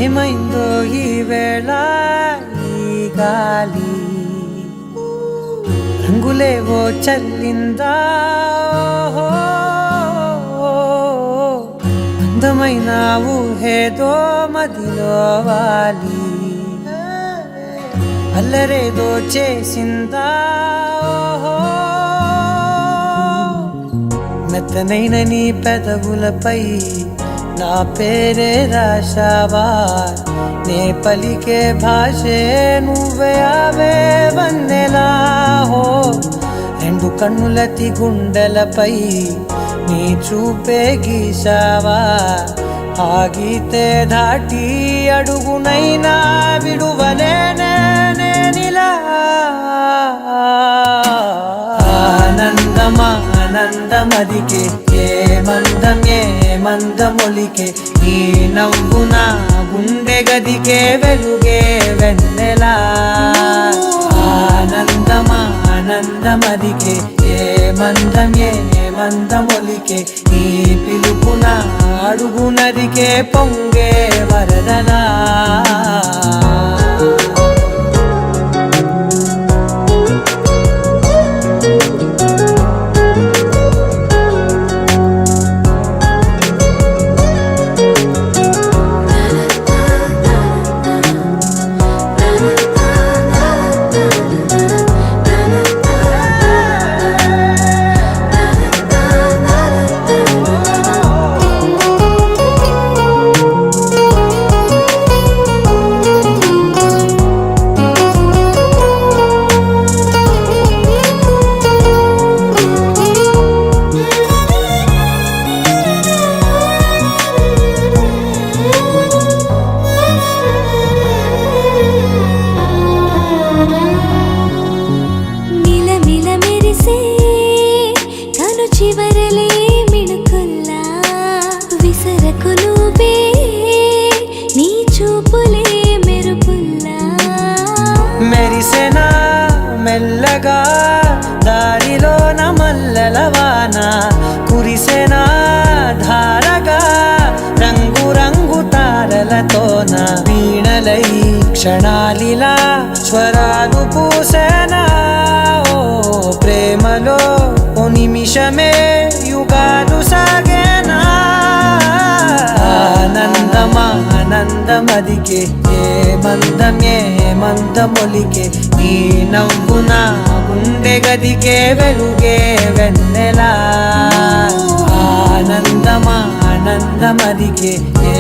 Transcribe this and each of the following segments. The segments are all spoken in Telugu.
ఏమైందో ఈ వేళ ఈ గాలి రంగులేవో చల్లిందా అందమైన ఊహేదో మదిలో వాలి అల్లరేదో చేసిందా మెత్తనైన నీ పెదవులపై నా పేరే రాశావా నే పలికే భాషే నువ్వే అవే వన్నెలా హో రెండు కన్నులతి గుండెలపై నీ చూపే గీశావా ఆగితే దాటి అడుగునైనా విడువలేనే నేనిలా ఆనందమా ఆనందమదికే ఏ మందమొలికే ఈ నవ్వున గుండె గదికే వెలుగే వెన్నెలా ఆనందమా ఆనందమదికే ఏ మందమొలికే ఈ పిలుపున అడుగునదికే పొంగే వరదలా చివరలే మిణుకుల్లా విసరకు నువ్వే నీ చూపులే మెరుపుల్లా మెరిసెనా మెల్లగా దారిలోన మల్లెలవాన కురిసెనా ధారగా రంగు రంగు తారలతోన వీణలై క్షణాలిలా స్వరాలు పూసెనా ఓ ప్రేమలో ఓ నిమిషమే యుగాలు సాగేనా ఆనందమా ఆనందమదికే ఏ మందమొలికే నీ నవ్వున గుండె గదికే వెలుగే వెన్నెలా ఆనందమా ఆనందమదికే ఏ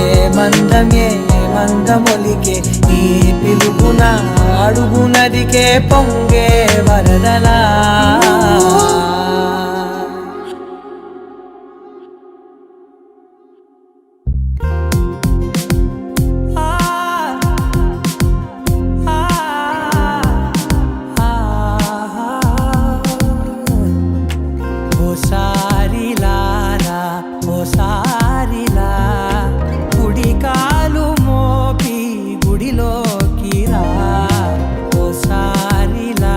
మందమొలికే ఈ పిలుపున అడుగునదికే పొంగే వరదలా సారిలా గుడి కాలు మోపి గుడిలోకి రా ఓ సారిలా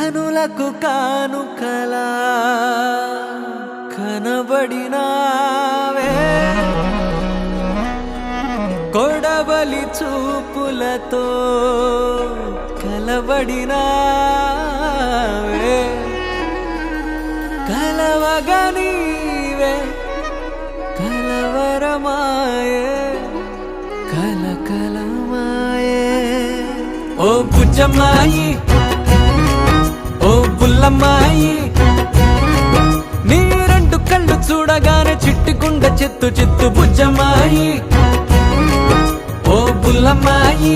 కనులకు కానుకలా కనబడినావే కొడవలి చూపులతో కలబడినావే కలవగా నీవే కలవరమాయే కలకలమాయే ఓ బుజ్జమ్మాయి ఓ బుల్లమ్మాయి నీ రెండు కళ్ళు చూడగానే చిట్టుకుండ చిత్తు చిత్తు బుజ్జమ్మాయి ఓ బుల్లమ్మాయి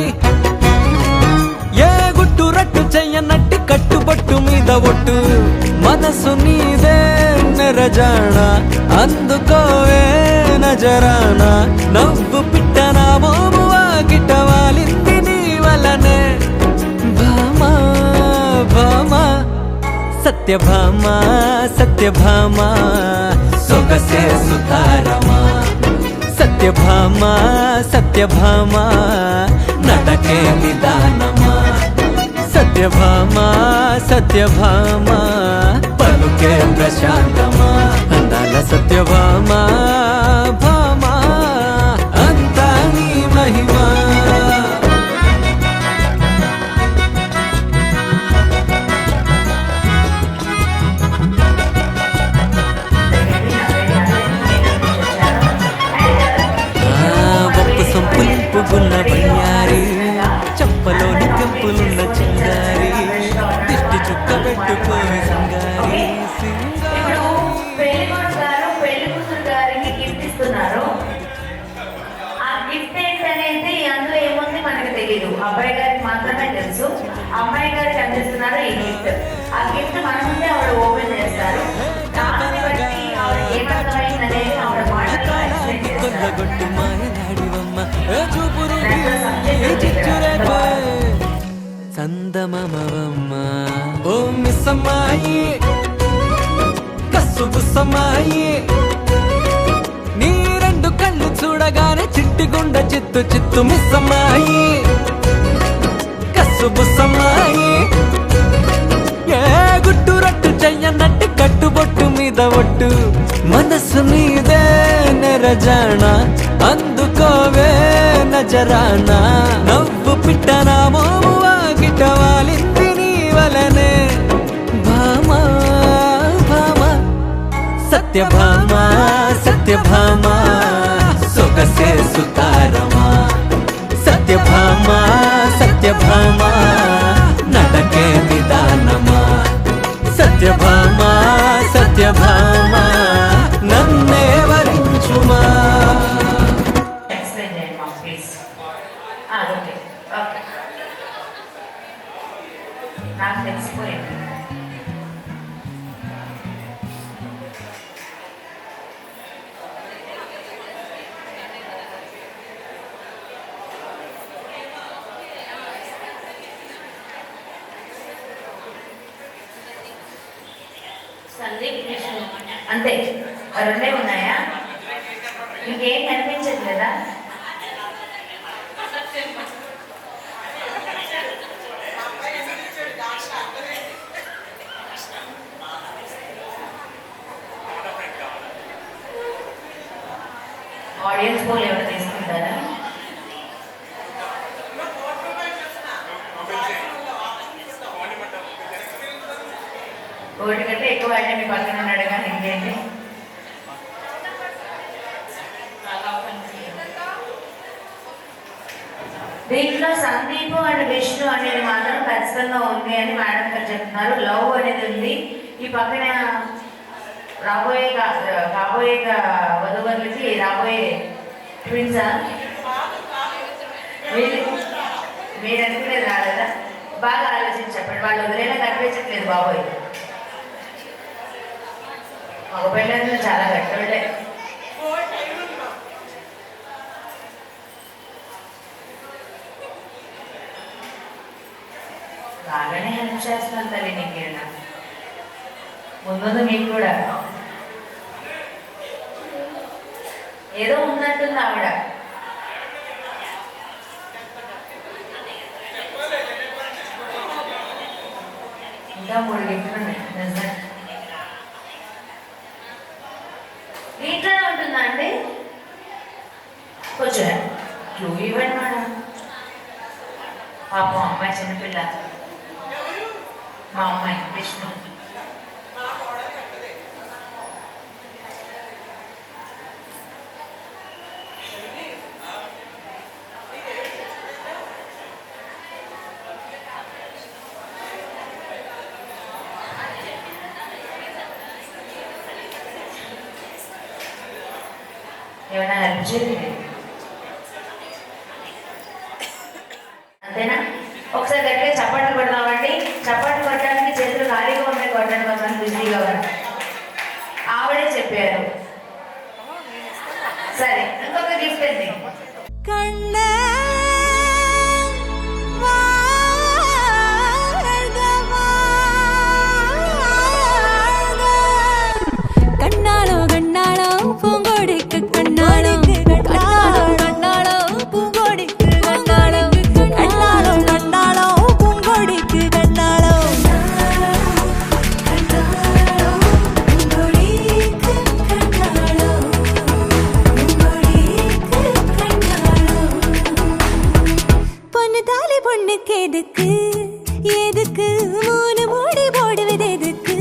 ఏ గుట్టు రట్టు చెయ్యనట్టి కట్టుబట్టు మీద ఒట్టు మనసు నీదే నెరజాణ అందుకోవే నజరానా నవ్వు పిట్టనా మోమువా గిట్టవాలింది నీ వలనే భామా భామా సత్యభామా సత్యభామా సొగసే సుతారమా సత్యభామా సత్యభామా నడకే నిదానమా సత్యభామా సత్యభామా పలుకే ప్రశాంతమా అందాల సత్యభామా భామా అంతా నీ మహిమా సంపులింపు గున్న బయ్యారి చంపలోని కెంపులున్న చింగారి దిష్టి చుక్క పెట్టుకోని సింగారి ఇప్పుడు పెళ్లికొడుకు గారు పెళ్లి కూతురు గారికి గిఫ్ట్ ఇస్తున్నారు. ఆ గిఫ్ట్ ఏంటనేది అందులో ఏముంది మనకు తెలియదు. అబ్బాయి గారికి మాత్రమే తెలుసు. అమ్మాయి గారికి అందిస్తున్నారు ఈ గిఫ్ట్. ఆ గిఫ్ట్ మన ముందే ఆవిడ ఓపెన్ చేస్తారు. దాన్ని బట్టి ఆవిడ ఏమర్థమైంది అనేది ఆవిడ మాటల్లో ఎక్స్ప్లెయిన్ చేస్తారు. సందమమవమ్మ ఓ మిస్సమ్మాయి కస్సు బుస్సమ్మాయి నీ రెండు కళ్ళు చూడగానే చిట్టి గుండ చిత్తు చిత్తు మిస్సమ్మాయి కస్సు బుస్సమ్మాయి ఏ గుట్టు రట్టు చెయ్యనట్టి కట్టుబొట్టు మీద ఒట్టు మనసు నీదే నెరజాణ అందుకోవే నజరానా నవ్వు పిట్టనా మోమువా గిట్టవాలింది నీ వలనే భామా భామా సత్యభామా సత్యభామా సొగసే సుతారమా సత్యభామా సత్యభామా నడకే నిదానమా సత్యభామా సత్యభామా నన్నే వరించుమా ఎక్స్ప్లెయిన్ చేయండి మా ప్లీజ్. ఓకే ఓకే నాకు తెలిసిపోయింది. సందీప్ విష్ణు అంతే రెండే ఉన్నాయా? ఇంకేం కనిపించట్లేదా? ఆడియన్స్ పోల్ ఎవరు తీసుకుంటారా? ఒకటి కంటే ఎక్కువ అంటే మీ పక్కన ఉన్నాడు కానీ ఇంకేంటి? దీంట్లో సందీప్ అండ్ విష్ణు అనేది మాత్రం ఖచ్చితంగా ఉంది అని మేడం గారు చెప్తున్నారు. లవ్ అనేది ఉంది. ఈ పక్కన కాబోయే వధువరులకి రాబోయే ట్విన్సా మీరు అనుకునేది రాలేదా? బాగా ఆలోచించి చెప్పండి. వాళ్ళు వదిలేలా కనిపించట్లేదు బాబోయ్. మగపిల్లలు చాలా గట్టోళ్ళే. బాగానే హెల్ప్ చేస్తున్నాను తల్లి నీకేనా ముందు మీకు కూడా ఏదో ఉన్నట్టుంది ఆవిడ. ఇంకా 3 గిఫ్ట్లు ఉన్నాయి నిజమే. ఇంట్లోనే ఉంటుందా అండి? కొంచెం క్లూ ఇవ్వండి మేడం. పాపం అమ్మాయి చిన్నపిల్ల, మా అమ్మాయి విష్ణు. ఏమైనా హెల్ప్ చేయండి, అంతేనా? ఒకసారి గట్టిగా చప్పట్లు కొడదామండి. చప్పట్లు కొట్టడానికి చేతులు ఖాళీగా ఉన్నాయి, కొట్టడం కోసం బిజీగా ఉన్నారు. ఆవిడే చెప్పారు. సరే, ఇంకొక గిఫ్ట్ అండి. கண்ணாளோ கண்ணாளோ பூங்கோடிக்கு கண்ணாளோ கண்ணாளோ கண்ணாளோ பூங்கோடிக்கு கண்ணாளோ கண்ணாளோ கண்ணாளோ பூங்கோடிக்கு கண்ணாளோ கண்ணாளோ பூங்கோடிக்கு கண்ணாளோ பூங்கோடிக்கு கண்ணாளோ பொண்ணு தாலி பொண்ணுக்கு எதுக்கு எதுக்கு 3 மூடி போடுவது எதுக்கு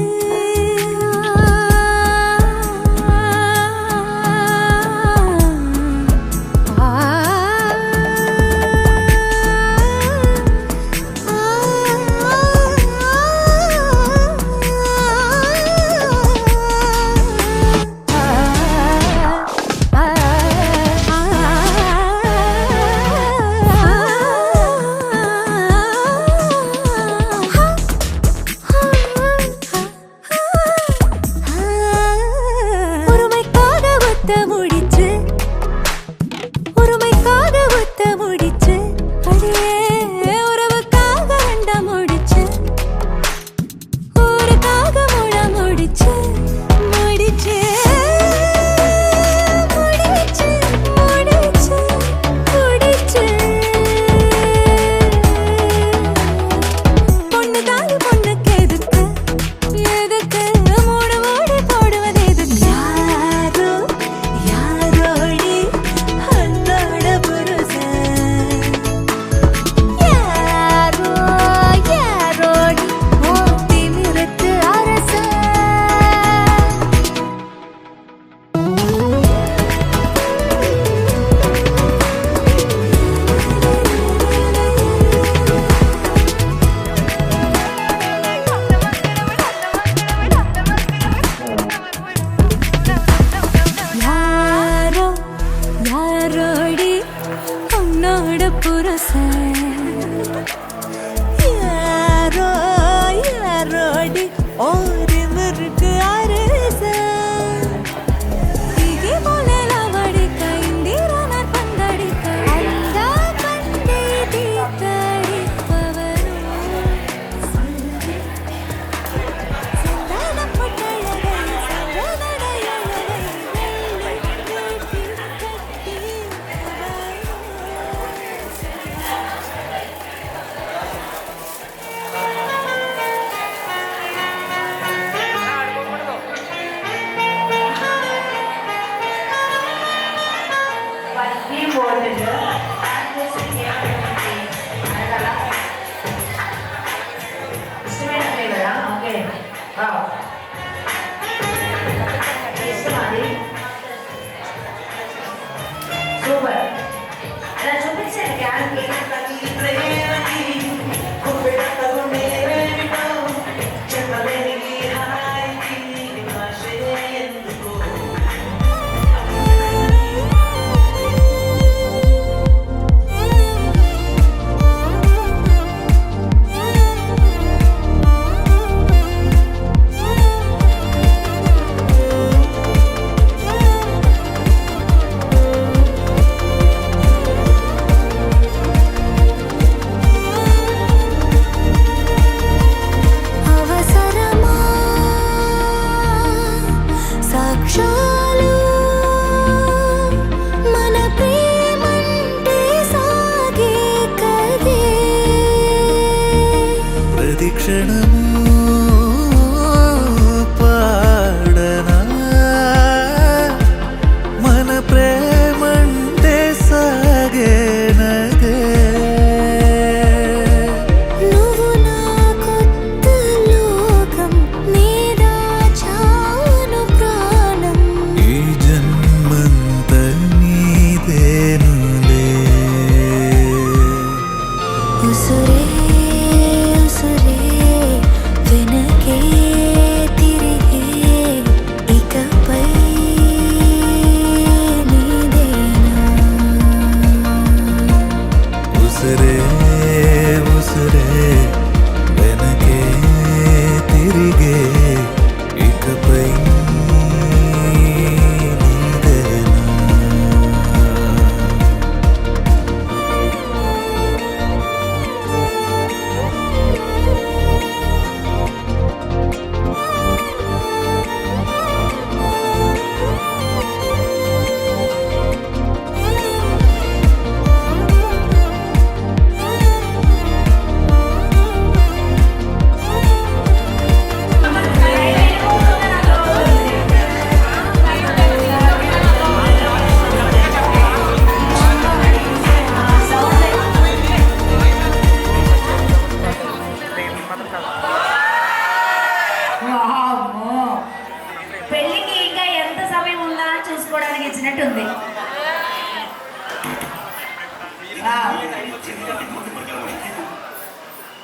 క్షణము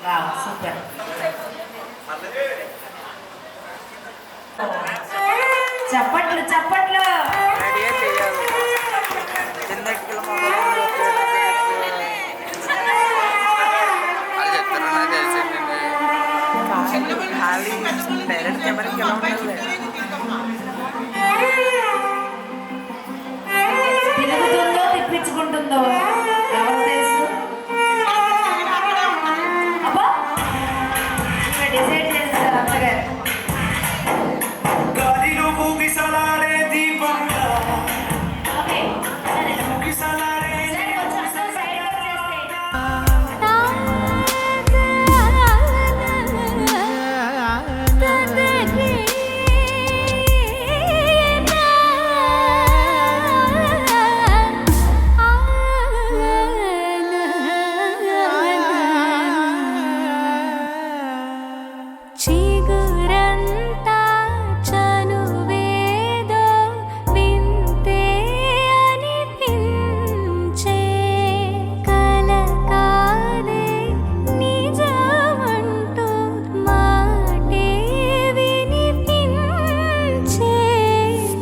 వావ్ సూపర్. చప్పట్లు చప్పట్లు. తిరుగుతుందో తిప్పించుకుంటుందో ఎవరు తెలుసు. అబ్బా డిసైడ్ చేస్తారు అత్తగారు. గాలిలో ఊగిసలాడే దీపంగా ఓకే సరే ఊగిసలాడే సరే కొంచెం సైడ్ వచ్చేస్తే చిగురంతా చనువేదో వింతే అనిపించే కల కాదే నిజమంటూ మాటే వినిపించే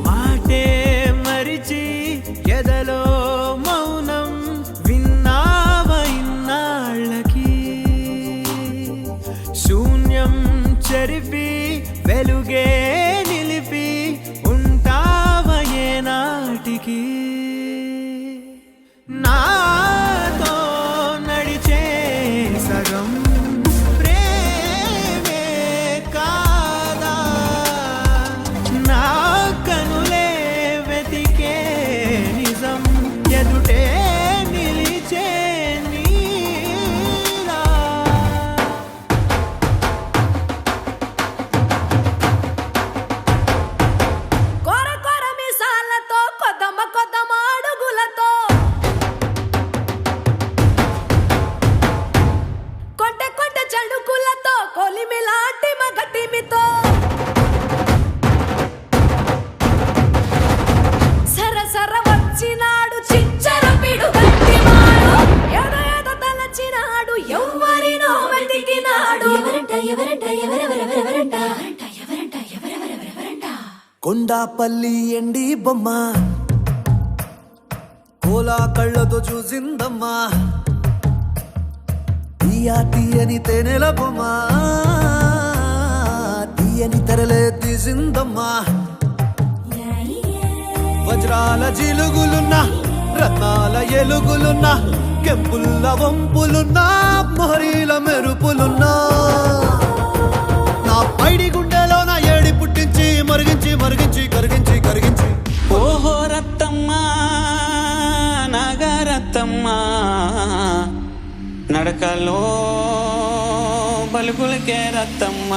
మాటే మరిచి ఎదలో మౌనం విన్నావ ఇన్నాళ్ళకి శూన్యం చెరిపి వెలుగే నిలిపి ఉంటావ ఏనాటికి నాతో నడిచే సగం ప్రేమే కాదా నా కనులే వెతికే నిజం ఎదుటే నిలిచే నీలా కొర కొర మిసాలతో కొద్దమ కొద్దమ అడుగులతో కొంటె కొంటె చడుకులతో కొలిమిలాంటి మగటిమితో సర సర వచ్చినాడు చిచ్చర పిడు గట్టివాడు ఎద ఎద తలచినాడు ఎవ్వరినో వెతికినాడు ఎవరంట ఎవరంట ఎవరెవరెవరెవరంట ఎవరంట ఎవరెవరెవరెవరంట కొండాపల్లి ఎండి బొమ్మ కోలా కళ్ళతో చూసిందమ్మా తీయా తీయని తేనెల బొమ్మ తీయని తెరలే తీసిందమ్మా వజ్రాల జిలుగులున్నా రత్నాల ఎలుగులున్నా కెంపుల్ల వంపులున్నా మొహరీల మెరుపులున్నా నా పైడి గుండెలో నా ఏడి పుట్టించి మరిగించి మరిగించి కరిగించి కరిగించి ఓహో రత్తమ్మ నాగరత్తమ్మ నడకలో బలుగులకే రత్తమ్మ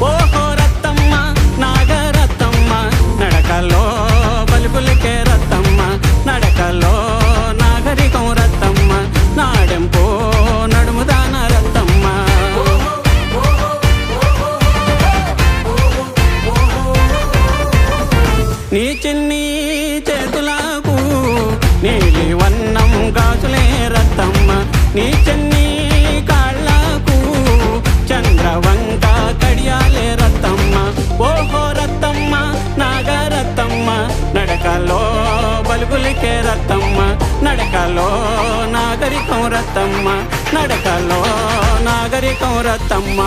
ఓహో రత్తమ్మ నాగరత్తమ్మ నడకలో బలుగులకే రత్తమ్మ నడకలో నాగరికం రత్తమ్మ నాడెంపో నడుముదాన రత్తమ్మ నీ చిన్ని చేతులకు నీలి వన్నం గాజులే రత్తమ్మ నీ చిన్ని కాళ్ళకు చంద్రవంక కడియాలే రత్తమ్మ ఓహో రత్తమ్మ నాగరత్తమ్మ నడకలో బలుగులికే రత్తమ్మ నడకలో నాగరికం రత్తమ్మ నడకలో నాగరికం రత్తమ్మ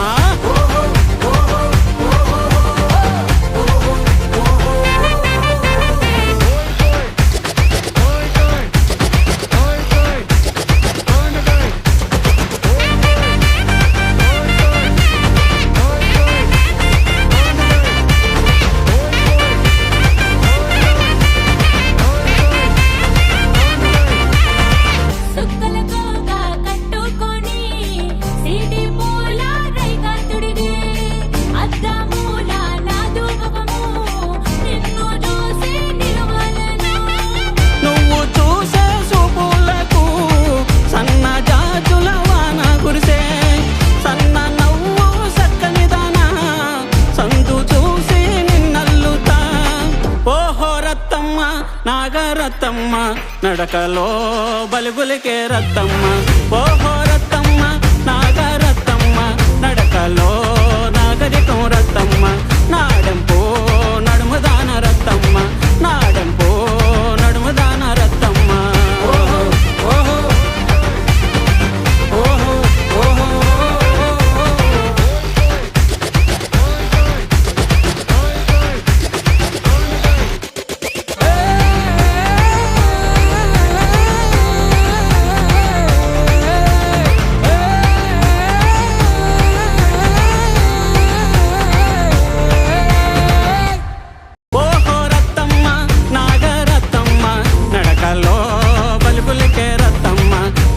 సుక్కల కోగా కట్టుకొని సిటీ పూల రైగా నడకలో బలిబులికే రత్తమ్మ ఓహో రత్తమ్మ నాగరత్తమ్మ నడకలో నాగరికం రత్తమ్మ నాడెంపో నడుముదాన రత్తమ్మ నాడెంపో నడుముదాన రత్తమ్మ ఓహో ఓహో ఓహో ఓహో ఓహో రత్తమ్మ నాగరత్తమ్మ నడకలో బలిబులికే రత్తమ్మ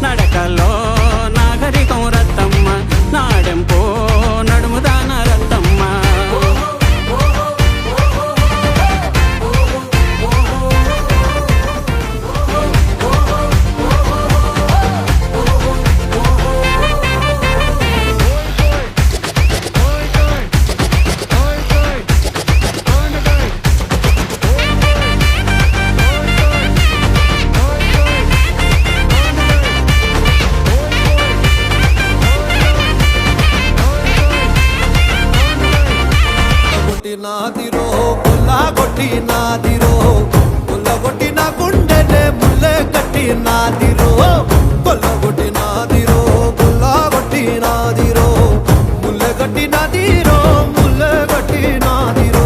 నడకలో నాగరికం రత్తమ్మ నాడెంపో నడుముదాన రత్తమ్మ కొట్టినాదిరో కొల్లా కొట్టినాదిరో కొల్ల కొట్టిన గుండెనే ముల్లె కట్టినాదిరో కొల్ల కొట్టినాదిరో కొల్లా కొట్టినాదిరో ముల్లె కట్టినాదిరో ముల్లె కట్టినాదిరో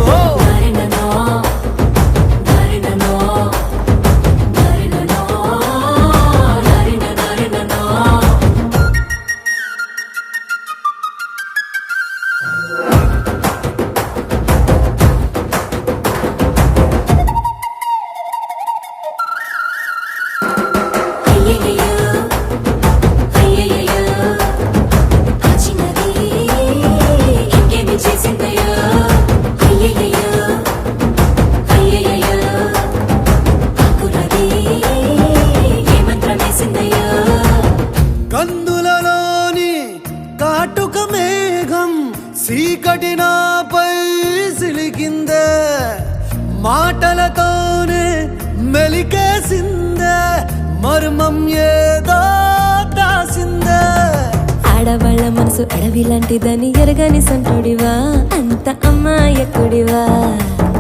కందులలోని కాటుక మేఘం సీకటినాపై సిలికిందే మాటలతోనే మెలికేసిందే మర్మం ఏదో దాసిందే ఆడవాళ్ళ మనసు అడవి లాంటిదని ఎరగని సంటుడివా అంత అమ్మాయకుడివా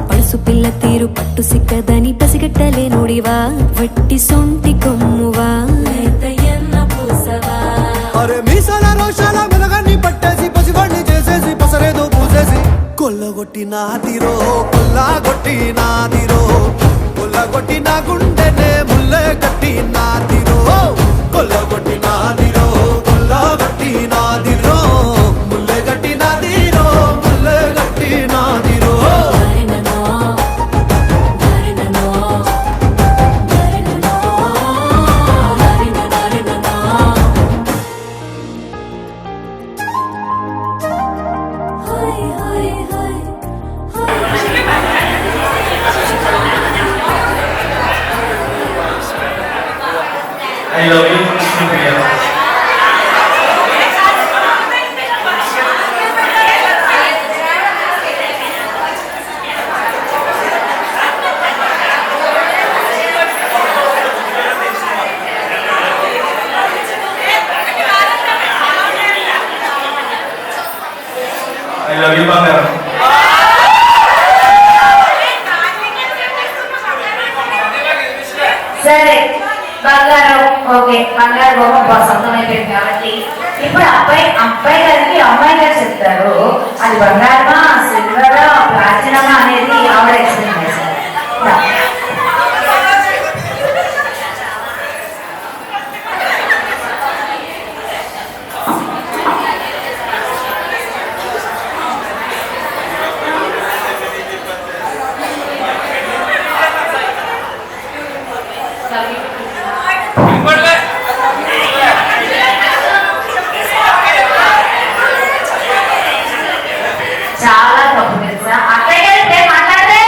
పడుసు పిల్ల తీరు పట్టు సిక్కదని పసిగట్టలేనుడివా వట్టి సొంటి కొమ్మువా ఎన్న పూసవా అరే మీసాల రోషాల వెలగాన్ని పట్టేసి పసివాణ్ణి చేసేసి పసరేదో పూసేసి కొల్లగొట్టినాదిరో కొల్లగొట్టినాదిరో కొల్లగొట్టిన గుండెనే ముల్లె కట్టినాదిరో కొల్లగొట్టినాదిరో కొల్లగొట్టినాదిరో ముల్లె కట్టినాదిరో ముల్లె కట్టినాదిరో I love you, Shukriya. I love you, Bangaram. సరే బంగారం ఓకే బంగారు బొమ్మ సొంతం అయిపోయింది కాబట్టి ఇప్పుడు అబ్బాయి గారికి అమ్మాయి గారు చెప్తారు అది బంగారమా సిల్వరా ప్లాటినమా అనేది ఆవిడ ఎక్స్ప్లెయిన్ చేస్తారు చాలా తప్పు తెలుసా అక్కయ్య గారు మాట్లాడితే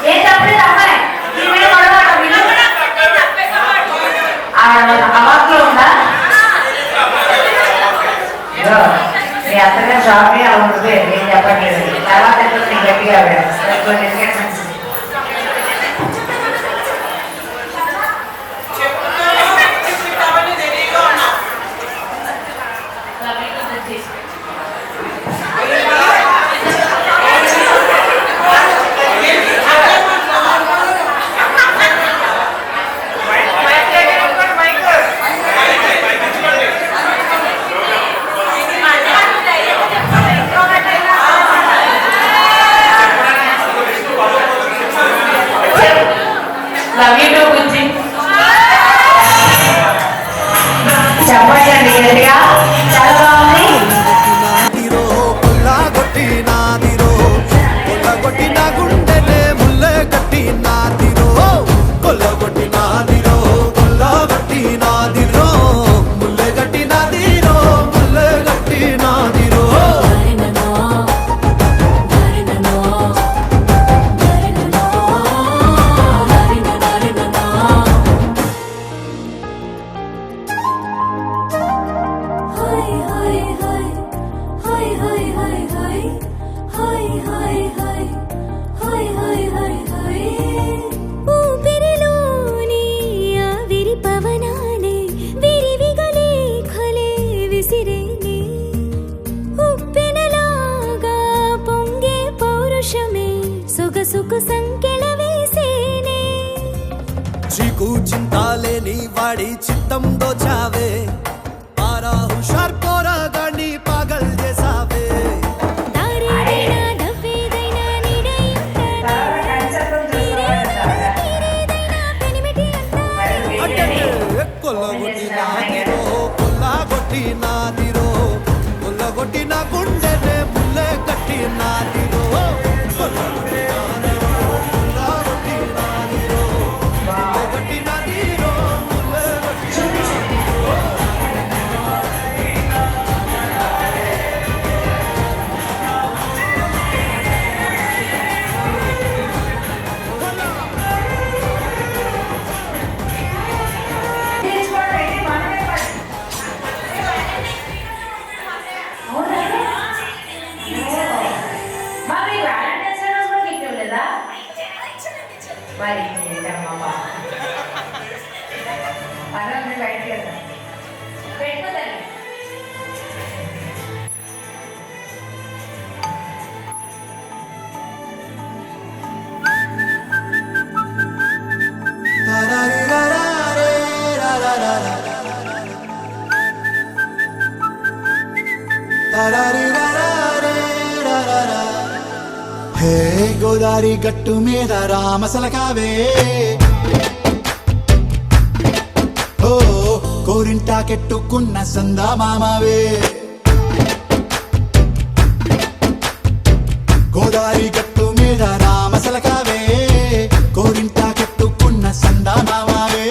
ఏం తప్పలేదు అమ్మాయి అవాక్లో ఉందా మీ అత్తగారు షాప్ అలా ఉంటుంది నేను చెప్పట్లేదు తర్వాత నేను గట్టిగా గట్టిగా చాలా బాగుంది. నాదిరో కొల్లగొట్టి నాదిరో కొల్లగొట్టి నా గుండెనే ముల్లె కట్టి నాదిరో కొల్లగొట్టి నాదిరో కొల్లగొట్టి నాదిరో ముల్లె కట్టి నాదిరో ముల్లె కట్టి నాదిరో ఊపిరిలోని ఆవిరి పవనాలే విరివిగలే ఖలే విసిరేనే ఉప్పెనలాగా పొంగే పౌరుషమే సొగసుకు సంకెళ వేసేనే చీకు చింతాలేని వాడి చిత్తం దోచావే ఆరా హుషార్ పోరాగాన్ని పాగల్ చేసావే దారేదైనా దవ్వేదైనా నీడై ఉంటాడా నీరేదైనా పెనిమిటి అంటాడా కొల్లగొట్టి నాదిరో కొల్లగొట్టి నాదిరో కొల్లగొట్టి నా గుండెనే ముల్లె కట్టి నాదిరో కొల్లగొట్టి నాదిరో కొల్లగొట్టి నాదిరో ముల్లె కట్టి నాదిరో ముల్లె కట్టి మరి ఏంటమ్మా పనులు బయటకు వెళ్తాం పెట్టుకోదండి. హే గోదారి గట్టు మీద రామసలకావే ఓ కోరింటాకెట్టుకున్న సందా మామావే గోదారి గట్టు మీద రామసలకావే కోరింటాకెట్టుకున్న సందా మామావే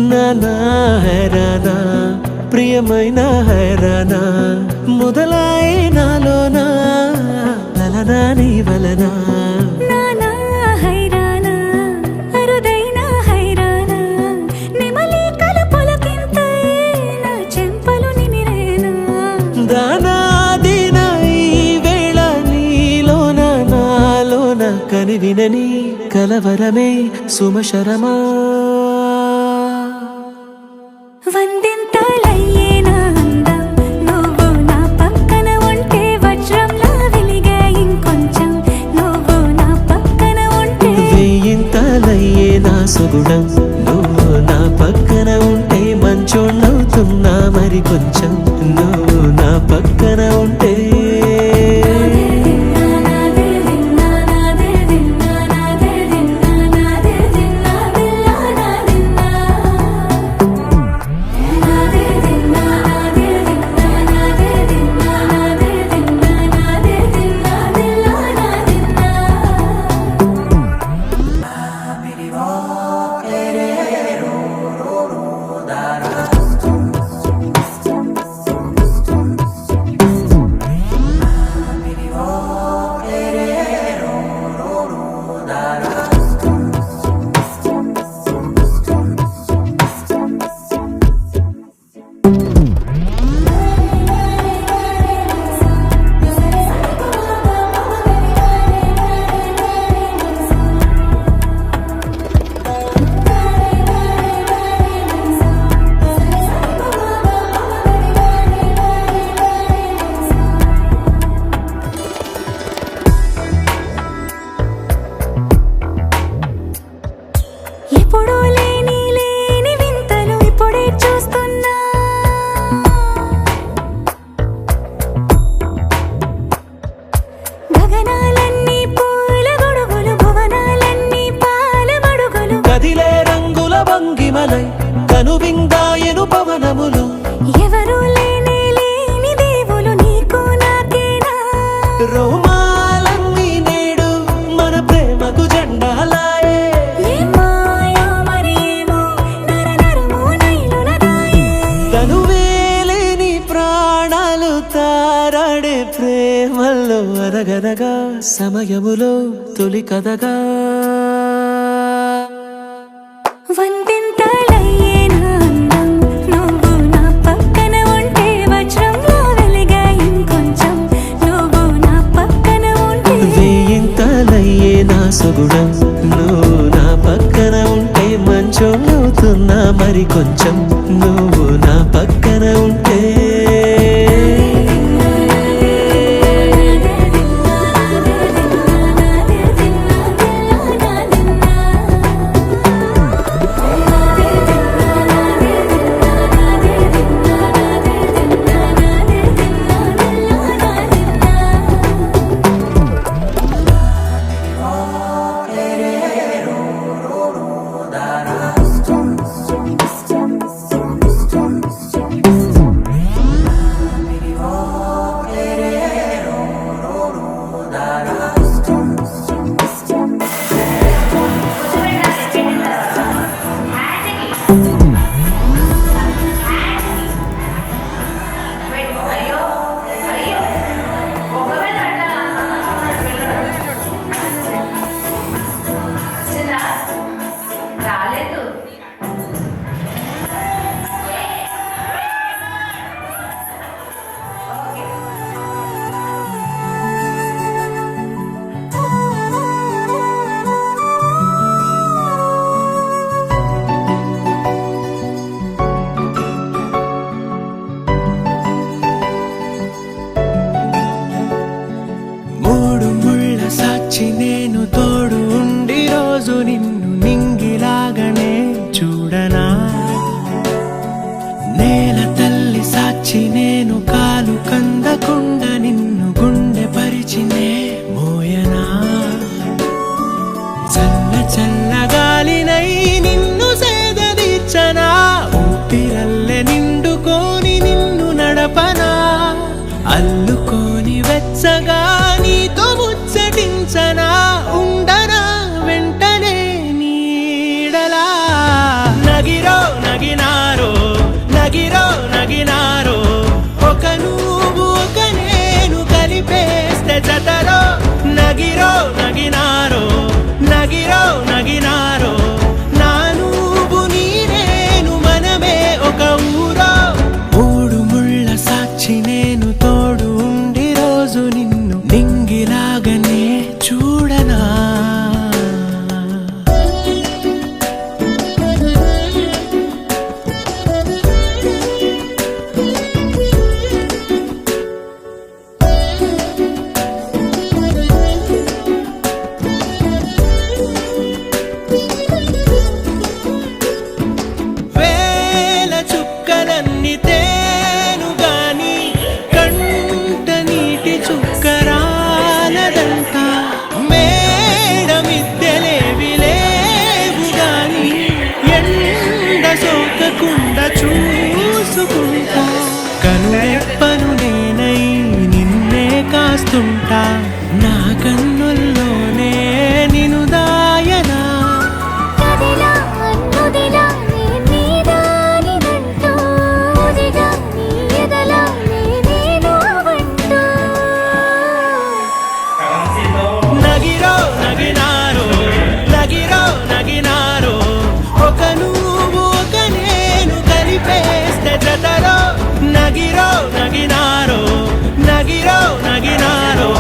నానా హైరానా ప్రియమైన హైరానా మొదలాయే నాలోనా లలనా నీ వలనా నానా హైరానా అరుదైన హైరానా నెమలి కలుపులకింతై నా చెంపలు నిమిరేనా దానాదిన ఈ వేళ నీలోన నాలోన కనివినని కలవరమే సుమశరమా వందింతలయ్యే నా అందం నువ్వు నా పక్కన ఉంటే వజ్రంలా వెలిగే ఇంకొంచెం నువ్వు నా పక్కన ఉంటే వేయింతలయ్యే నా సుగుణం నువ్వు నా పక్కన ఉంటే మంచోళ్ళవుతున్నా మరి కొంచెం నువ్వు నా పక్కన ఉంటే ఎప్పుడూ లేని లేని వింతలు ఇప్పుడే చూస్తున్నా గగనాలన్నీ పూల గొడుగులు భువనాలన్నీ పాల మడుగులు కదిలే రంగుల భంగిమలై కనువిందాయను పవనములు ఎవరు లేని లేని దేవులు నీకు నాకేనా రోమాలన్నీ నేడు మన ప్రేమకు జెండాలాయే ఏ మాయో మరేమో నరనరమో నైలునదాయే తనువేలేని ప్రాణాలు తారాడే ప్రేమల్లో అరగనగా సమయములో తొలి కథగా వందింతలయ్యే నా అందం నువ్వు నా పక్కన ఉంటే వజ్రంలా వెలిగే ఇంకొంచెం నువ్వు నా పక్కన ఉంటే వేయింతలయ్యే నా సుగుణం నువ్వు నా పక్కన ఉంటే మంచోళ్ళవుతున్నా మరి కొంచెం నువ్వు నా పక్కన ఉంటే అయ్యో అయ్యో ఒకవేళ వచ్చిందా రాలేదు మూడు ముళ్ళ సాక్షి నేను తోడు ఉండి రోజు నిన్ను నింగిలాగనే చూడనా నేల తల్లి సాక్షి నేను కాలు కందకుండా నిన్ను గుండె పరిచినే మోయనా చల్ల చల్లగాలినై నిన్ను సేదదీర్చనా ఊపిరల్లె నిండుకోని నిన్ను నడపనా అల్లుకోని వెచ్చగా నీతో ముచ్చటించనా ఉండనా వెంటనే నీడలా నగిరో నగినారో నగిరో నగినారో ఒక నువ్వు ఒక నా కన్నుల్లోనే నిను దాయనా కదిలా అన్నుదిలా నీ దానిదంటూ ఉదిగా నీ ఎదలా నేను వంటూ నగిరో నగినారో నగిరో నగినారో ఒక నువ్వు ఒక నేను కలిపేస్తే జతరో నగిరో నగినారో నగిరో నగినారో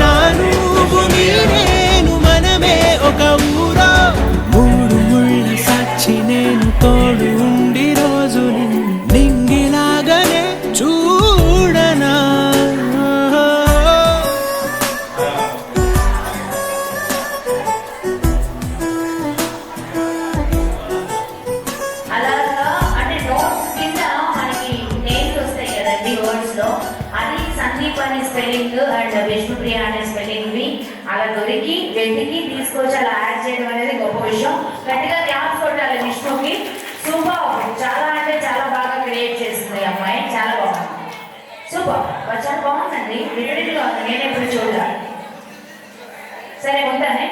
నా నువ్వు నీ నేను మనమే ఒక ఊరో మూడు ముళ్ళ సాక్షి నేను తోడు ఉండి రోజు నింగిలాగానే చూడనా అలాగా అంటే నోట్స్ కింద మనకి నేమ్స్ వస్తాయి కదండి వర్డ్స్ లో, అది సందీప్ అనే స్పెల్లింగ్ అండ్ విష్ణుప్రియ అనే స్పెల్లింగ్ వి అలా దొరికి వెతికి తీసుకొచ్చి అలా యాడ్ చేయడం అనేది గొప్ప విషయం. గట్టిగా క్లాప్స్ కొట్టాలి విష్ణుకి. సూపర్, చాలా అంటే చాలా బాగా క్రియేట్ చేస్తుంది ఈ అమ్మాయి, చాలా బాగుంది. సూపర్, చాలా బాగుందండి, డిఫరెంట్గా ఉంది, నేను ఎప్పుడు చూడాలి. సరే ఉంటానే.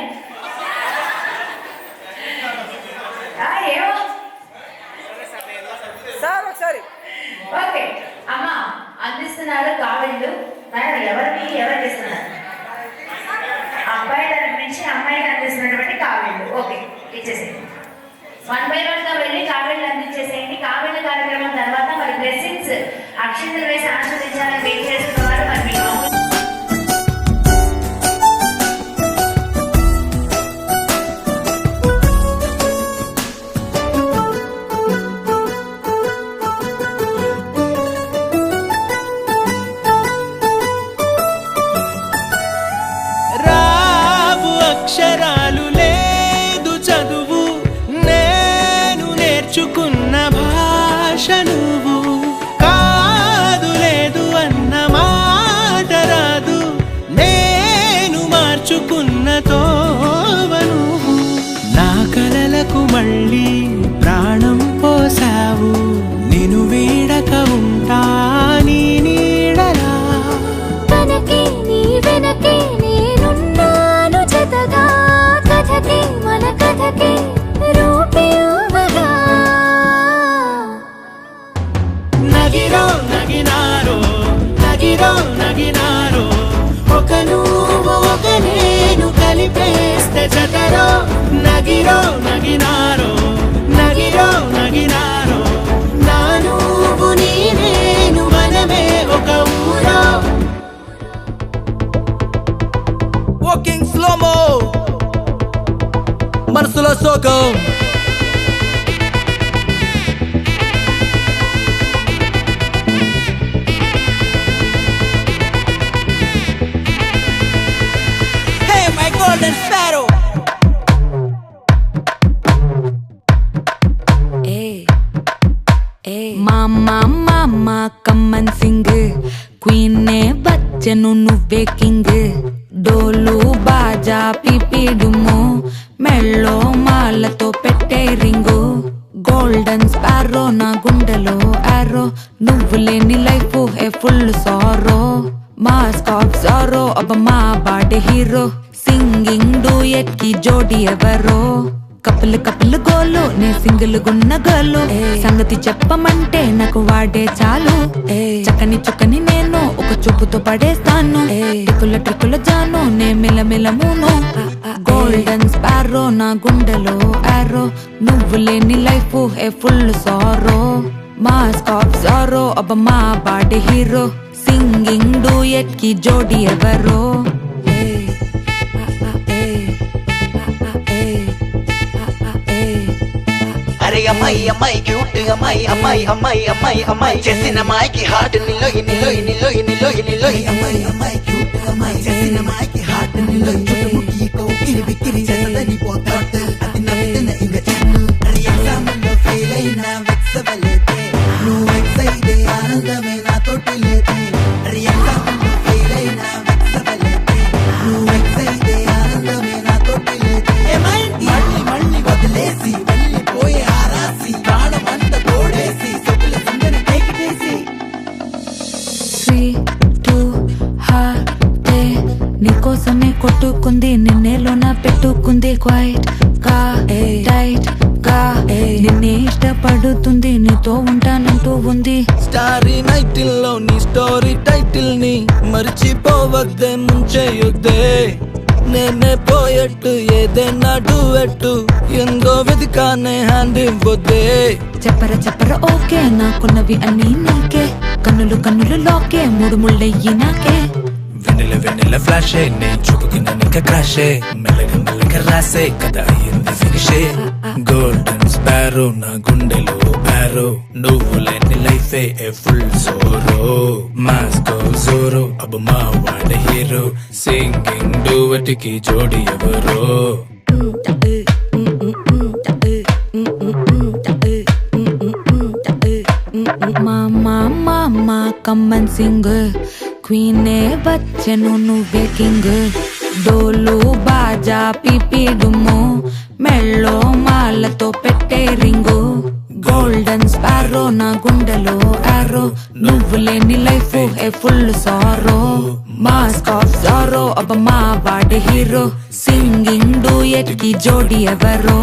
ఏమో ఓకే అమ్మా అందిస్తున్నారు కావిళ్ళు. మేడం ఎవరికి ఇస్తున్నారు? అబ్బాయి తరఫు నుంచి అమ్మాయికి అందిస్తున్నటువంటి కావిళ్ళు. ఓకే, ఇచ్చేసేయండి. 1 by 1 గా వెళ్ళి కావిళ్ళు అందించేసేయండి. కావిళ్ళ కార్యక్రమం తర్వాత మరి బ్లెస్సింగ్స్ అక్షింతలు వేసి ఆశీర్వదించాలని వెయిట్ చేస్తున్నారు. మరి మీ రావు అక్షరాలు లేదు చదువు నేను నేర్చుకున్న భాష నువ్వు కాదు లేదు అన్న మాట రాదు నేను మార్చుకున్న తోవ నువ్వు నా కలలకు మళ్ళీ ప్రాణం పోసావు నిన్ను వీడక ఉంటా నీ నీడలా వెనకే నీ వెనకే నేనున్నాను జతగా కథకే మన కథకే రూపివ్వగా నగిరో నగినారో నగిరో నగినారో ఒక నువ్వు ఒక నేను కలిపేస్తే జతరో నగిరో నగినారో నగిరో నగినారో నా నువ్వు నీ నేను మనమే ఒక ఊరో వాకింగ్ స్లోమో మనసులో సోకం golden sparrow. మామా మామా కమ్మన్ సింగ్ క్వీన్ నే బచ్చను నువ్వే కింగ్ డోలు బాజా పిపిడుము మెళ్ళో మాలతో పెట్టే రింగు గోల్డెన్ స్పారో నా గుండెలో ఆరో నువ్వు లేని life A full sorrow mask of sorrow అబ్బ మా బాడీ హీరో సింగింగ్ డూయట్ కి జోడి ఎవరో కపుల్ కపుల్ గోలు నే సింగిల్ గున్న గోలు సంగతి చెప్పమంటే నాకు వాడే చాలు చక్కని చుక్కని నేను ఒక చూపుతో పడేస్తాను ట్రిక్కుల ట్రిక్కుల జాను నే మిలమిల మూను గోల్డెన్ స్పారో నా గుండెలో ఆరో నువ్వు లేని life A full sorrow mask of sorrow అబ్బ మా బాడీ హీరో సింగింగ్ డూయట్ కి జోడి ఎవరో అరే అమ్మాయి అమ్మాయి క్యూట్ అమ్మాయి అమ్మాయి అమ్మాయి అమ్మాయి అమ్మాయి చేసిన అమ్మాయికి హార్ట్ నిలోయి నిలోయి నిలోయి నిలోయి నిలోయి అమ్మాయి అమ్మాయి క్యూట్ అమ్మాయి చేసిన అమ్మాయికి హార్ట్ నిలోయి చుట్టుముట్టి కోకిలి విక్కిరి చేసదని పోతాడు అది నవ్వుతున్న ఇంక చెన్ను అరే ఎగ్జామ్లో ఫెయిల్ అయినా వెక్సవలేదే నువ్వు వెక్స్ అయితే ఆనందమే నాతోటి లేదే అరే ఎగ్జామ్లో ఫెయిల్ అయినా వెక్సవలేదే నువ్వు వెక్స్ అయితే ఆనందమే నాతోటి లేదే మళ్ళీ మళ్ళీ వదిలేసి వెళ్ళిపోయే ఆరాసి ప్రాణమంతా తోడేసి సొక్కుల సుందరి టేకి తీసి 3, 2, heart పట్టుకుంది నిన్నేలోన పెట్టుకుంది క్వైట్ గా టైట్ గా నిన్నే ఇష్టపడుతుంది నీతో ఉంటానంటూ ఉంది స్టారీ నైటిల్ లో నీ స్టోరీ టైటిల్ ని మర్చిపోవద్దే ముంచేయొద్దే నేనే పోయట్టు ఏదైనా డూయట్టు ఎందో వెతికానే హ్యాండ్ ఇవ్వొద్దే చెప్పర ఓకే నాకున్నవి అన్నీ నీకే కన్నులు కన్నులు లోకే మూడు ముళ్ళయ్యి నాకే వెన్నెల ఫ్లాషే నే చూపుకిన నిక క్రాషే మెల్లగా రాసే కథ అయ్యింది ఫినిషే గోల్డెన్ స్పారో నా గుండెలో ఆరో నువ్వు లేని లైఫే ఏ ఫుల్ జోరో మాస్కో జోరో అబ్ మా వాడ హీరో సింగింగ్ డూవెట్కి జోడి ఎవరో మా కమ్మన్ సింగ్ క్వీనే వచ్చెను నువ్వే కింగ్ డోలు బాజా పీపీ డుమ్ము మెళ్ళో మాలతో పెట్టే రింగు గోల్డెన్ స్పారో నా గుండెలో ఆరో నువ్వు లేని life A full sorrow mask of sorrow అబ మా వాడి హీరో సింగింగ్ డూయట్ కి జోడి ఎవరో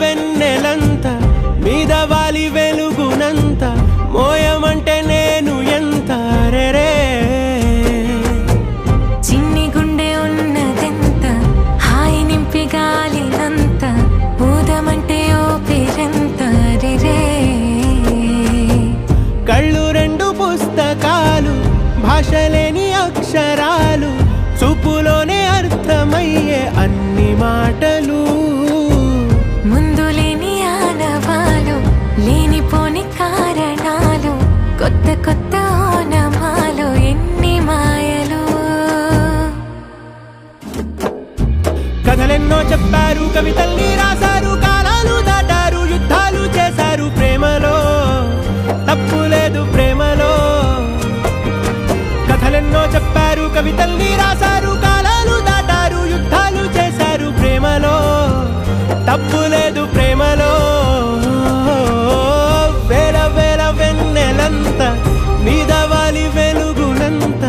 వెన్నెలంత మీద వాలి వెలుగునంత మోయమంటే నేను ఎంత రే చిన్ని గుండె ఉన్నదెంత హాయి నింపి గాలినంత ఊదమంటే ఓ పేరెంత రే కళ్ళు రెండు పుస్తకాలు భాష లేని అక్షరాలు చూపులోనే అర్థమయ్యే అన్ని మాటలు ముందు లేని ఆనవాలు లేనిపోని కారణాలు కొత్త కొత్త ఓనమాలు ఎన్ని మాయలు కథలెన్నో చెప్పారు కవితల్ని రాశారు కాలాలు దాటారు యుద్ధాలు చేశారు ప్రేమలో తప్పు లేదు ప్రేమలో కథలెన్నో చెప్పారు కవితల్ని రాశారు కాలాలు దాటారు యుద్ధాలు చేశారు ప్రేమలో తప్పు లేదు ప్రేమలో వేల వేల వెన్నెలంత మీద వాలి వెలుగునంత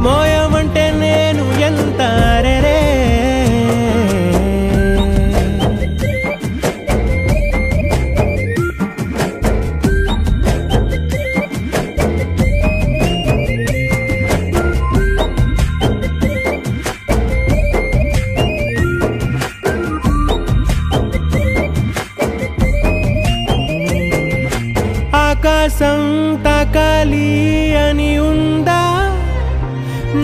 మోయమంటే నేను ఎంత రే ఆకాశం తాకాలి అని ఉందా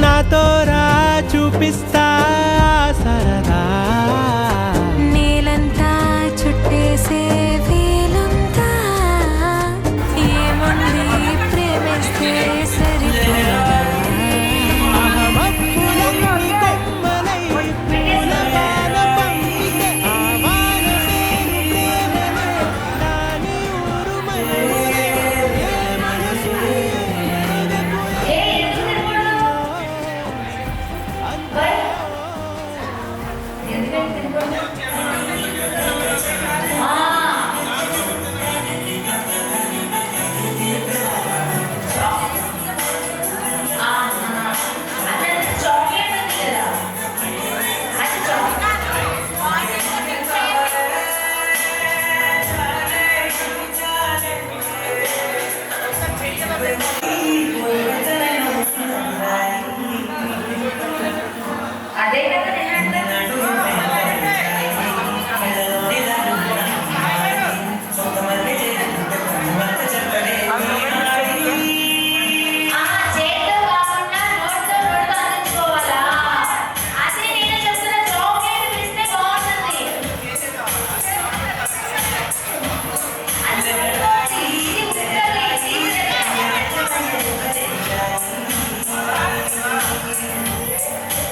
నాతో రా చూపిస్తా సరదా నేలంతా చుట్టేసే వీలుందా ఏముంది ప్రేమిస్తే సరిపోదా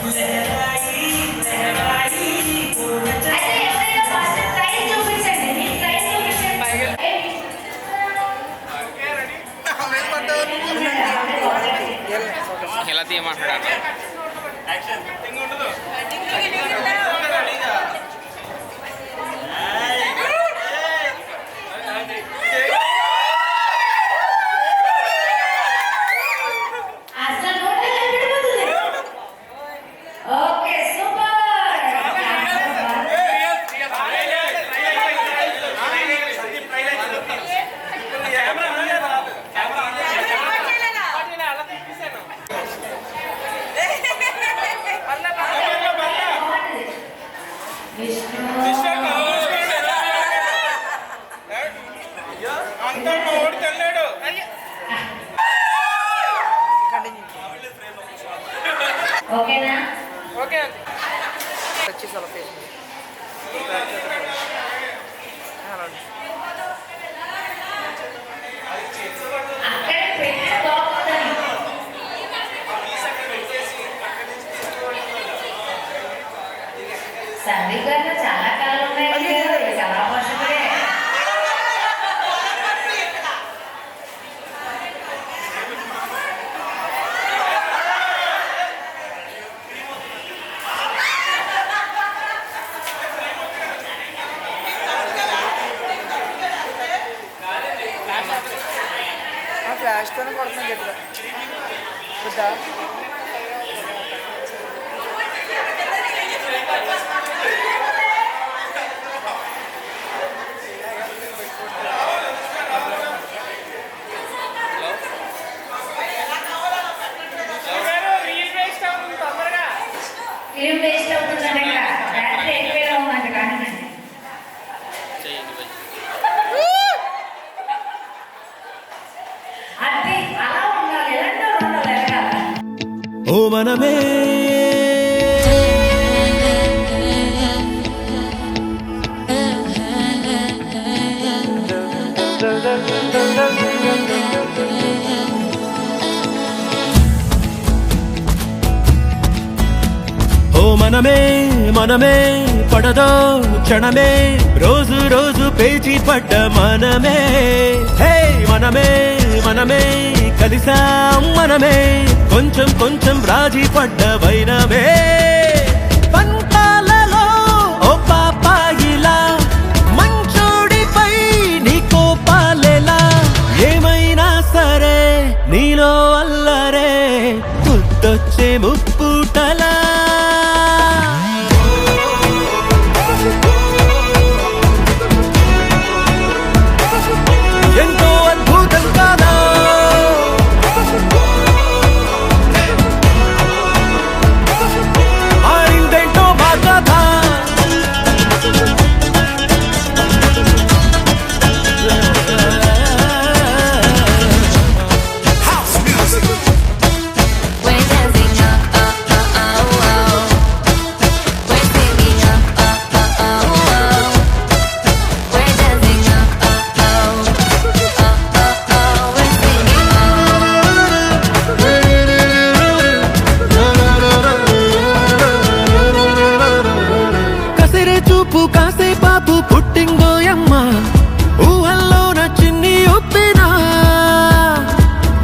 అయితే ఎవరైనా ఫస్ట్ ట్రై చూపించండి, మీ ట్రై చూపించండి. ఎలా తీయమంటాడు అసలు నోట్లో పెట్టుకుంటుంది. Okay super. ఓకేనా? అక్కడ పెట్టి బాగుంటుంది. సమీకరణ చాలా కాలం ఉన్నాయి కదా, చాలా వర్షపడే. ఫ్లాష్తోనే కొడుతున్నాను చెప్తా వద్దా ఏం వేస్ట్ అవుతుందంటే ఇక్కడ బ్యాటరీ ఎక్కువగా ఉందంట కానీ అది అలా ఉండాలి, ఎలాంటి ఉండాలి ఎలాగా. ఓ మనమే ఓ మనమే మనమే పడదో క్షణమే రోజు రోజు పేచి పడ్డ మనమే హే మనమే మనమే కలిసాం మనమే కొంచెం కొంచెం రాజీ పడ్డ వైనమే పంతాలలో ఓ పాపాయిలా మంచోడిపై నీ కోపాలెలా ఏమైనా సరే నీలో అల్లరే గుర్తొచ్చే ముప్పుటలా ఎంతో అద్భుతం కాదా మారిందేంటో మా కథ We're dancing up, up, up, oh, oh. We're singing up, up, up, oh, oh. We're dancing up, up, oh. Up, up, oh. We're singing కసిరే చూపు కాసే పాపు పుట్టింగోయమ్మ ఊహల్లోన చిన్ని ఒప్పినా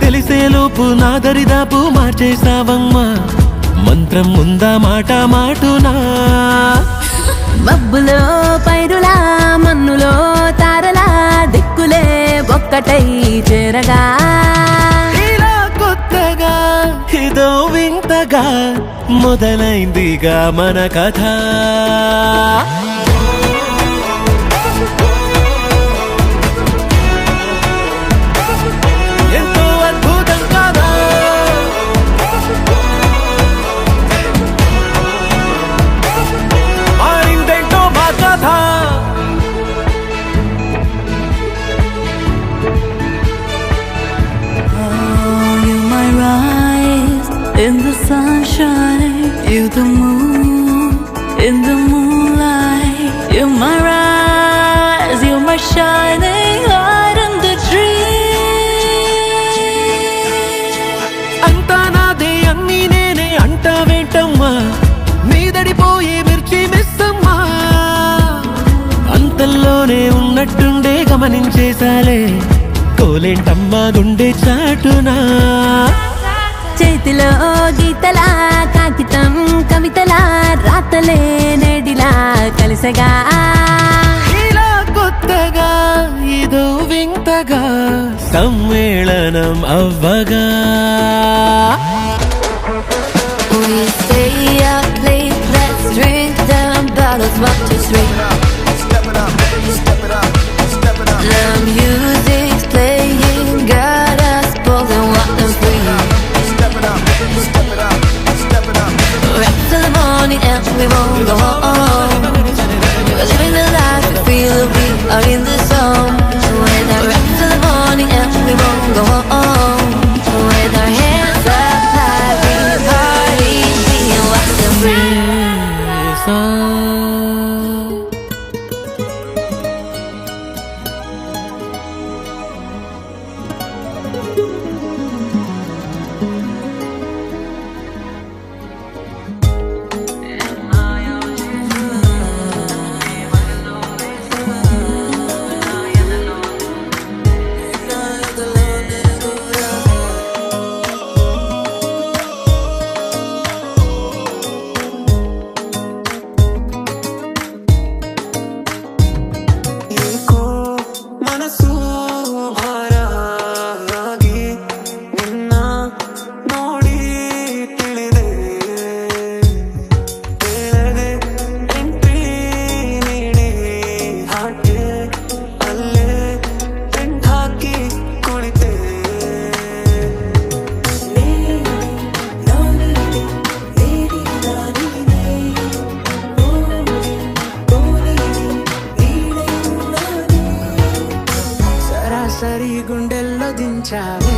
తెలిసే లోపు నా దరిదాపు మార్చేసావమ్మా మంత్రం ఉందా మాట మాటునా మబ్బులో పైరులా మన్నులో తారలా దిక్కులే ఒక్కటై చేరగా ఇలా కొత్తగా ఇదో వింతగా మొదలైందిగా మన కథ ఎంతో అద్భుతం కాదా మారిందేంటో మా కథ You my rise in the sunshine, you the moon in the moonlight. You my rise, you my shining light in the dream. అంతా నాదే అన్నీ నేనే అంటావేంటమ్మా గమనించేసాలే కోలేంటమ్మా గుండె చాటునా చేతిలో గీతలా కాగితం కవితలా రాతలే నేడిలా కలిసగా ఇలా కొత్తగా ఇదో వింతగా సమ్మేళనం అవ్వగా We stay up late, let's drink down bottles, 1, 2, 3. The music's playing, got us both and wild and free. We're up till the morning and we won't go home. We're living the life we feel we are in the zone. We're up till the morning and we won't go home. With our hands up high, we party, being wild and free. సరి గుండెల్లో దించావే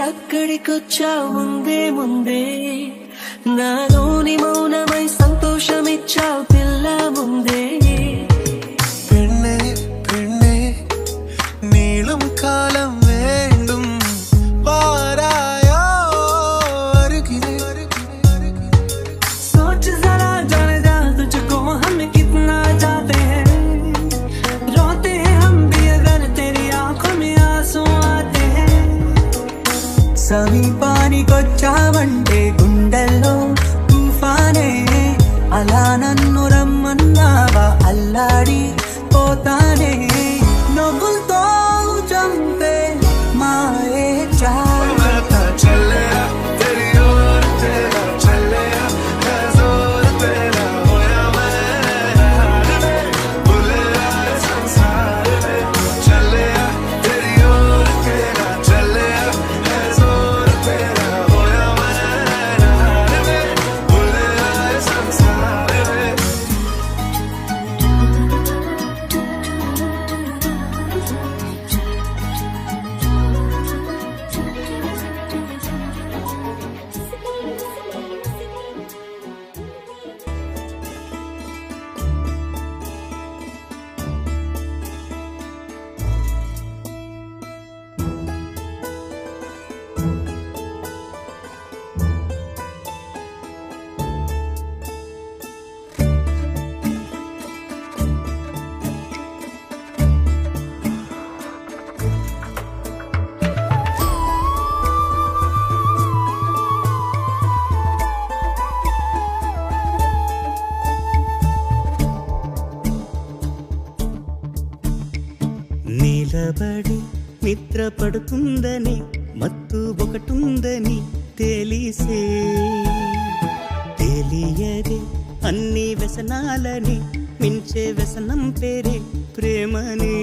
అక్కడికొచ్చా ముందే ముందే నాలోని మౌనమై సంతోషమిచ్చావు పిల్ల ముందే పెണ്ണే పెണ്ണే నీളുం కాలం வேண்டும் వారాయో అరుగిరే सोच जरा जाने जा तुझको हम कितना चाहते हैं रोते हैं हम भी अगर तेरी आंखों में आंसू आते हैं సమీపానికొచ్చావంటే గుండెల్లో తుఫానే అలా నన్ను రమ్మన్నావా అల్లాడి పోతానే నవ్వులతో చంపే మాయే చాలతా చల్లెరా తెరీ or తెరా చల్లెరా హజోర్ తెరా హోయా May బులెరా Samsar May చల్లెరా తెరీ or తెరా చల్లెరా నిలబడి నిద్ర పడుతుందని మత్తు ఒకటుందని తెలిసే తెలియదే అన్ని వ్యసనాలని మించే వ్యసనం పేరే ప్రేమని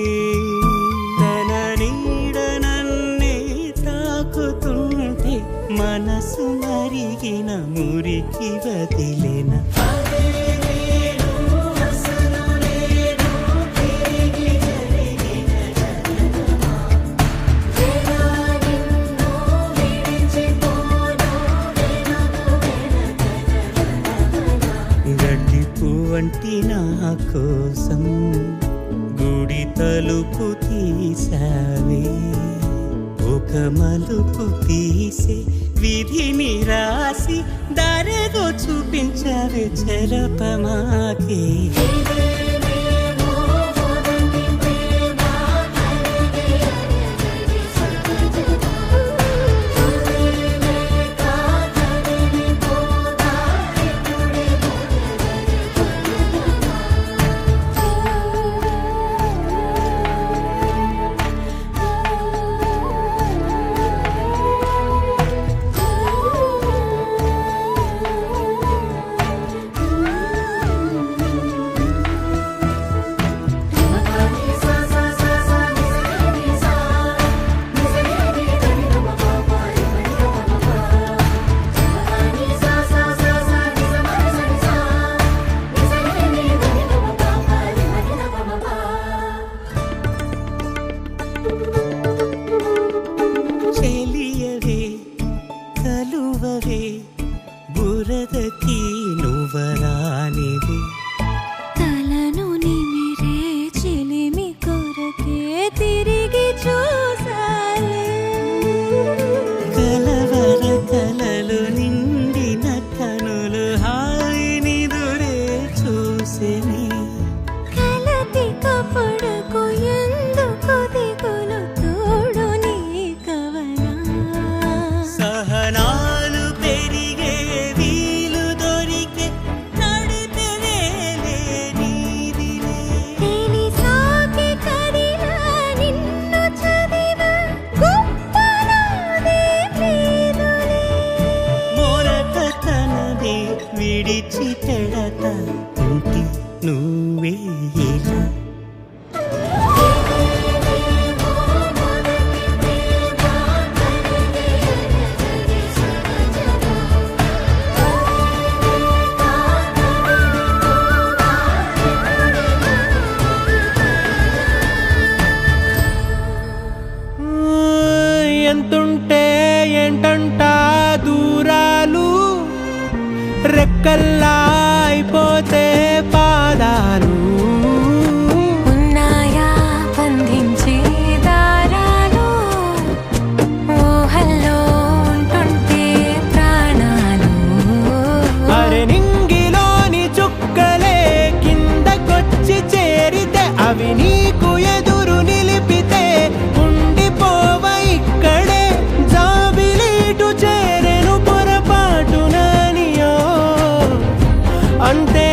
తన నీడ నన్నే తాకుతుంటే మనసు మరిగిన మురికి వదిలేన వంటి నా కోసం గుడి తలుపు తీసావే ఒక మలుపు తీసే విధిని రాసి దారేదో చూపించావే చెరపమాకే బురదకి నువ్వరానివి తలను నిమిరే చిలిమి కొరకే తిరిగి చూసాలే కలవర కలలు నిండిన కనులు హాయిని దురే చూసిని కలతి కపడకు ఎందుకు దిగులు తోడు నీ కవనా సహనా విడిచి పెడత ఉంటి నువ్వే ఇలా ఎంతుంటే ఏంటంట దూరాలు రెక్కల్లా అయిపోతే పాదాలు ఉన్నాయా బంధించే దారాలు ఊహల్లో ఉంటుంటే ప్రాణాలు అరే నింగిలోని చుక్కలే కిందకొచ్చి చేరితే అవి నీకు ఎదురు నిలిపితే ఉండిపోవ ఇక్కడే జాబిలీటు చేరెను పొరపాటుననియో అంతే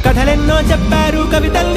కథలెన్నో చెప్పారు కవితలు